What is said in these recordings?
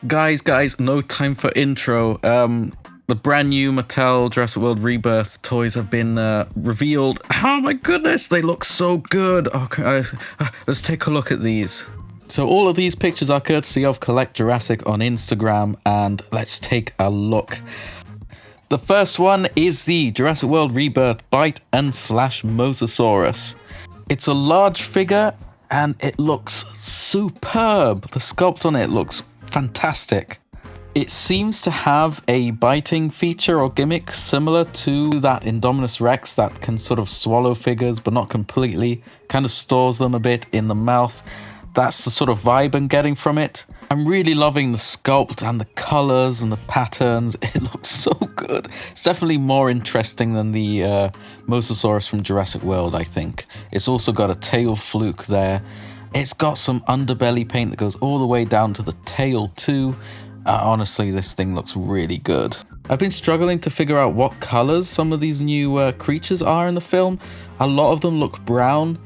Guys, no time for intro. The brand new Mattel Jurassic World Rebirth toys have been revealed. Oh my goodness, they look so good. Okay, let's take a look at these. So all of these pictures are courtesy of Collect Jurassic on Instagram, and let's take a look. The first one is the Jurassic World Rebirth Bite and Slash Mosasaurus. It's a large figure and it looks superb. The sculpt on it looks fantastic. It seems to have a biting feature or gimmick similar to that Indominus Rex that can sort of swallow figures but not completely, kind of stores them a bit in the mouth. That's the sort of vibe I'm getting from it. I'm really loving the sculpt and the colors and the patterns. It looks so good. It's definitely more interesting than the Mosasaurus from Jurassic World, I think. It's also got a tail fluke there. It's got some underbelly paint that goes all the way down to the tail too. Honestly, this thing looks really good. I've been struggling to figure out what colors some of these new creatures are in the film. A lot of them look brown.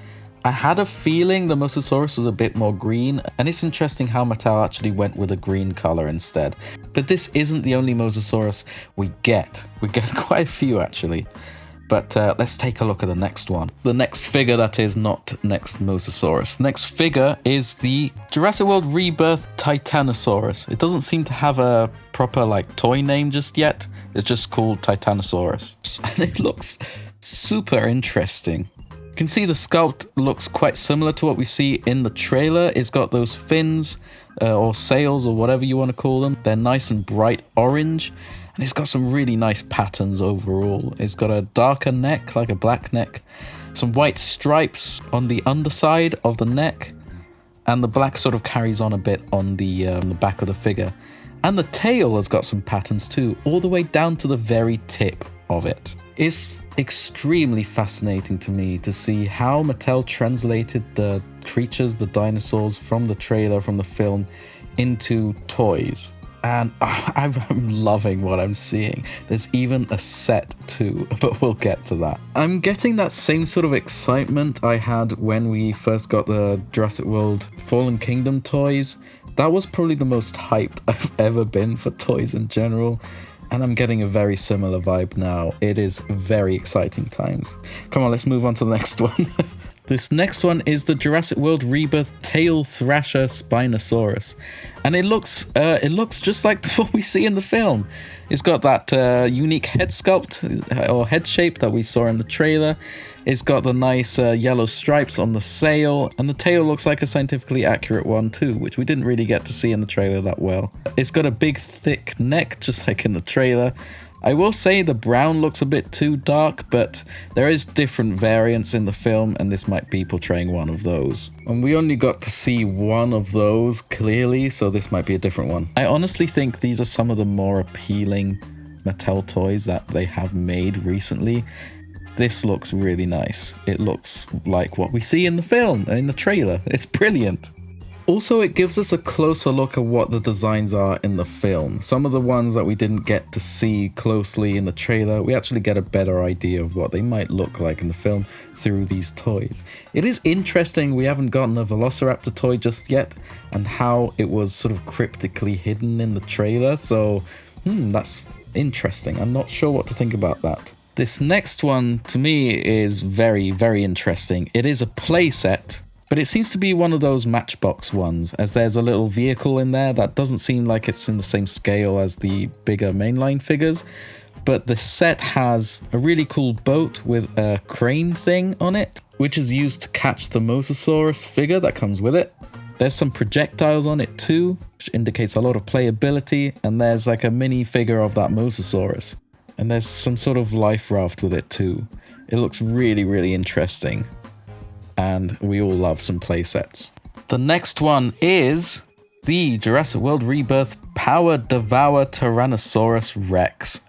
I had a feeling the Mosasaurus was a bit more green, and it's interesting how Mattel actually went with a green color instead. But this isn't the only Mosasaurus we get. We get quite a few actually. But let's take a look at the next one. The next figure that is not next Mosasaurus. Next figure is the Jurassic World Rebirth Titanosaurus. It doesn't seem to have a proper toy name just yet. It's just called Titanosaurus. And it looks super interesting. You can see the sculpt looks quite similar to what we see in the trailer. It's got those fins or sails or whatever you want to call them. They're nice and bright orange, and it's got some really nice patterns overall. It's got a darker neck, like a black neck, some white stripes on the underside of the neck, and the black sort of carries on a bit on the back of the figure. And the tail has got some patterns too, all the way down to the very tip of it. It's extremely fascinating to me to see how Mattel translated the creatures, the dinosaurs from the trailer, from the film, into toys. And I'm loving what I'm seeing. There's even a set too, but we'll get to that. I'm getting that same sort of excitement I had when we first got the Jurassic World Fallen Kingdom toys. That was probably the most hyped I've ever been for toys in general. And I'm getting a very similar vibe now. It is very exciting times. Come on, let's move on to the next one. This next one is the Jurassic World Rebirth Tail Thrasher Spinosaurus. And it looks just like what we see in the film. It's got that unique head sculpt or head shape that we saw in the trailer. It's got the nice yellow stripes on the sail, and the tail looks like a scientifically accurate one too, which we didn't really get to see in the trailer that well. It's got a big thick neck, just like in the trailer. I will say the brown looks a bit too dark, but there is different variants in the film, and this might be portraying one of those. And we only got to see one of those clearly, so this might be a different one. I honestly think these are some of the more appealing Mattel toys that they have made recently. This looks really nice. It looks like what we see in the film, in the trailer. It's brilliant. Also, it gives us a closer look at what the designs are in the film. Some of the ones that we didn't get to see closely in the trailer, we actually get a better idea of what they might look like in the film through these toys. It is interesting we haven't gotten a Velociraptor toy just yet, and how it was sort of cryptically hidden in the trailer, so that's interesting. I'm not sure what to think about that. This next one, to me, is very, very interesting. It is a playset, but it seems to be one of those Matchbox ones, as there's a little vehicle in there that doesn't seem like it's in the same scale as the bigger mainline figures. But the set has a really cool boat with a crane thing on it, which is used to catch the Mosasaurus figure that comes with it. There's some projectiles on it too, which indicates a lot of playability, and there's like a mini figure of that Mosasaurus. And there's some sort of life raft with it too. It looks really, really interesting. And we all love some playsets. The next one is the Jurassic World Rebirth Power Devour Tyrannosaurus Rex.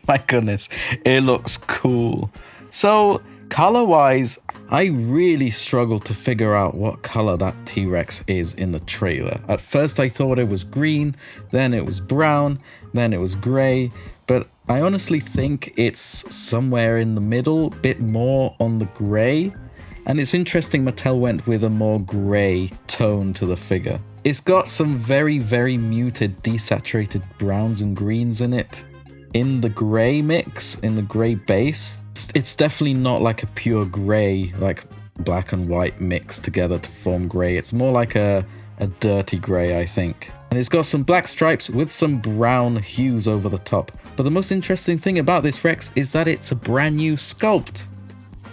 My goodness, it looks cool. So, color-wise, I really struggled to figure out what color that T-Rex is in the trailer. At first I thought it was green, then it was brown, then it was grey, but I honestly think it's somewhere in the middle, bit more on the grey. And it's interesting Mattel went with a more grey tone to the figure. It's got some very, very muted desaturated browns and greens in it. In the grey mix, in the grey base. It's definitely not like a pure grey, like black and white mixed together to form grey. It's more like a dirty grey, I think. And it's got some black stripes with some brown hues over the top. But the most interesting thing about this Rex is that it's a brand new sculpt.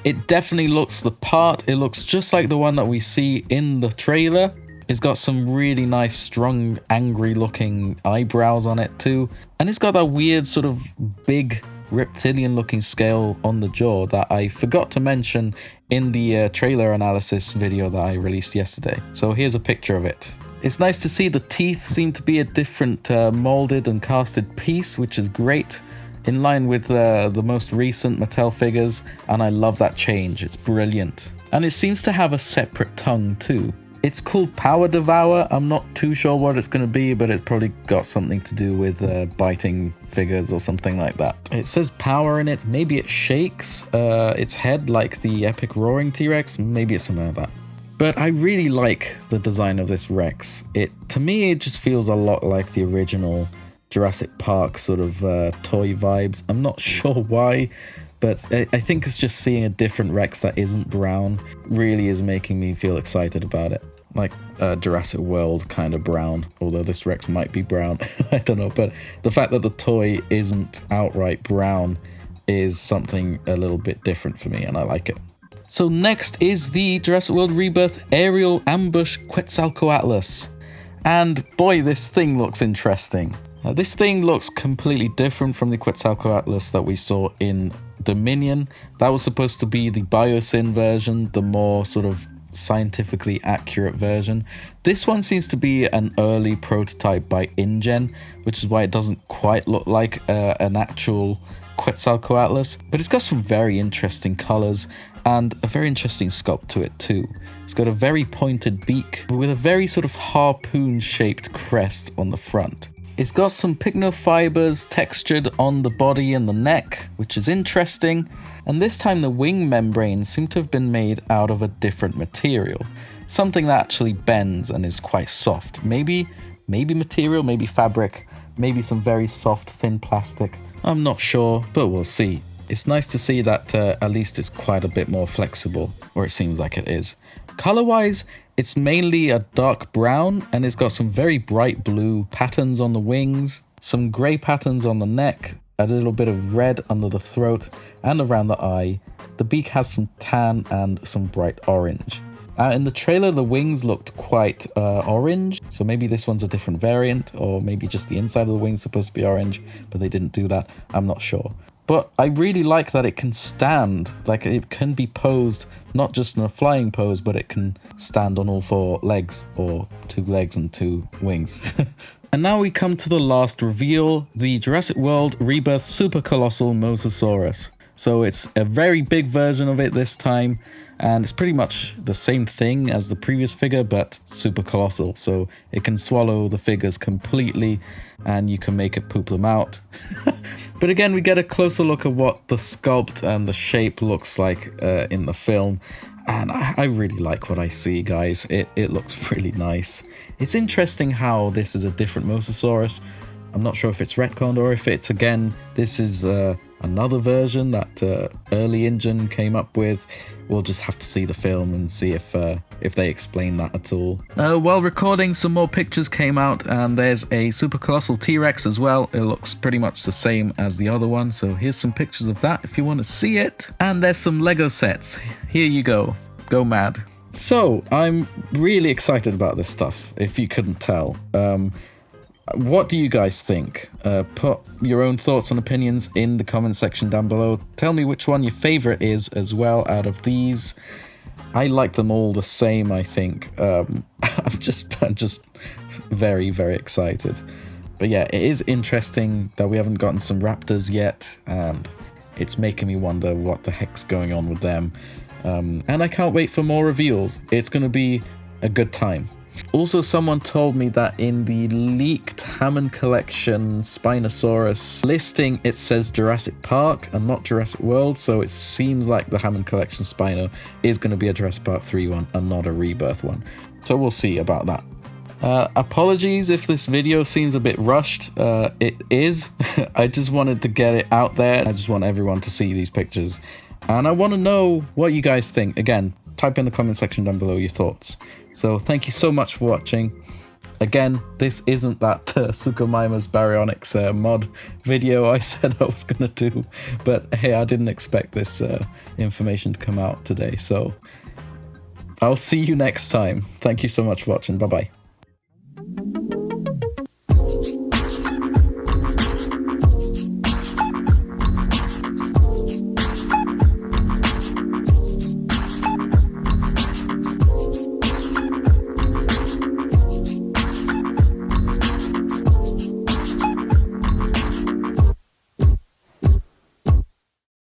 It definitely looks the part. It looks just like the one that we see in the trailer. It's got some really nice, strong, angry looking eyebrows on it too. And it's got that weird sort of big reptilian looking scale on the jaw that I forgot to mention in the trailer analysis video that I released yesterday. So here's a picture of it. It's nice to see the teeth seem to be a different molded and casted piece, which is great, in line with the most recent Mattel figures, and I love that change. It's brilliant. And it seems to have a separate tongue too. It's called Power Devour. I'm not too sure what it's going to be, but it's probably got something to do with biting figures or something like that. It says power in it. Maybe it shakes its head like the epic roaring T-Rex. Maybe it's something like that. But I really like the design of this Rex. To me, it just feels a lot like the original Jurassic Park sort of toy vibes. I'm not sure why, but I think it's just seeing a different Rex that isn't brown really is making me feel excited about it. Like Jurassic World kind of brown, although this Rex might be brown. I don't know, but the fact that the toy isn't outright brown is something a little bit different for me, and I like it. So next is the Jurassic World Rebirth Aerial Ambush Quetzalcoatlus. And boy, this thing looks interesting. This thing looks completely different from the Quetzalcoatlus that we saw in Dominion. That was supposed to be the Biosyn version, the more sort of scientifically accurate version. This one seems to be an early prototype by InGen, which is why it doesn't quite look like an actual Quetzalcoatlus, but it's got some very interesting colors and a very interesting sculpt to it too. It's got a very pointed beak with a very sort of harpoon shaped crest on the front. It's got some pycnofibers textured on the body and the neck, which is interesting, and this time the wing membranes seem to have been made out of a different material, something that actually bends and is quite soft. Maybe material, maybe fabric, maybe some very soft thin plastic. I'm not sure, but we'll see. It's nice to see that at least it's quite a bit more flexible, or it seems like it is. Color-wise, it's mainly a dark brown, and it's got some very bright blue patterns on the wings, some grey patterns on the neck, a little bit of red under the throat and around the eye. The beak has some tan and some bright orange. In the trailer, the wings looked quite orange, so maybe this one's a different variant, or maybe just the inside of the wing's supposed to be orange, but they didn't do that. I'm not sure. But I really like that it can stand, like it can be posed, not just in a flying pose, but it can stand on all four legs, or 2 legs and 2 wings. And now we come to the last reveal, the Jurassic World Rebirth Super Colossal Mosasaurus. So it's a very big version of it this time, and it's pretty much the same thing as the previous figure, but super colossal. So it can swallow the figures completely, and you can make it poop them out. But again, we get a closer look at what the sculpt and the shape looks like in the film. And I really like what I see, guys. It looks really nice. It's interesting how this is a different Mosasaurus. I'm not sure if it's retconned or if it's, again, this is another version that early InGen came up with. We'll just have to see the film and see if they explain that at all. While recording, some more pictures came out, and there's a super colossal T-Rex as well. It looks pretty much the same as the other one, so here's some pictures of that if you want to see it. And there's some Lego sets. Here you go. Go mad. So, I'm really excited about this stuff, if you couldn't tell. What do you guys think? Put your own thoughts and opinions in the comment section down below. Tell me which one your favorite is as well out of these. I like them all the same, I think. I'm just very, very excited. But yeah, it is interesting that we haven't gotten some raptors yet, and it's making me wonder what the heck's going on with them. And I can't wait for more reveals. It's going to be a good time. Also, someone told me that in the leaked Hammond Collection Spinosaurus listing, it says Jurassic Park and not Jurassic World, so it seems like the Hammond Collection Spino is going to be a Jurassic Park 3 one and not a Rebirth one. So we'll see about that. Apologies if this video seems a bit rushed. It is. I just wanted to get it out there. I just want everyone to see these pictures. And I want to know what you guys think. Again, type in the comment section down below your thoughts. So thank you so much for watching. Again, this isn't that Suchomimus baryonyx mod video I said I was going to do. But hey, I didn't expect this information to come out today. So I'll see you next time. Thank you so much for watching. Bye-bye.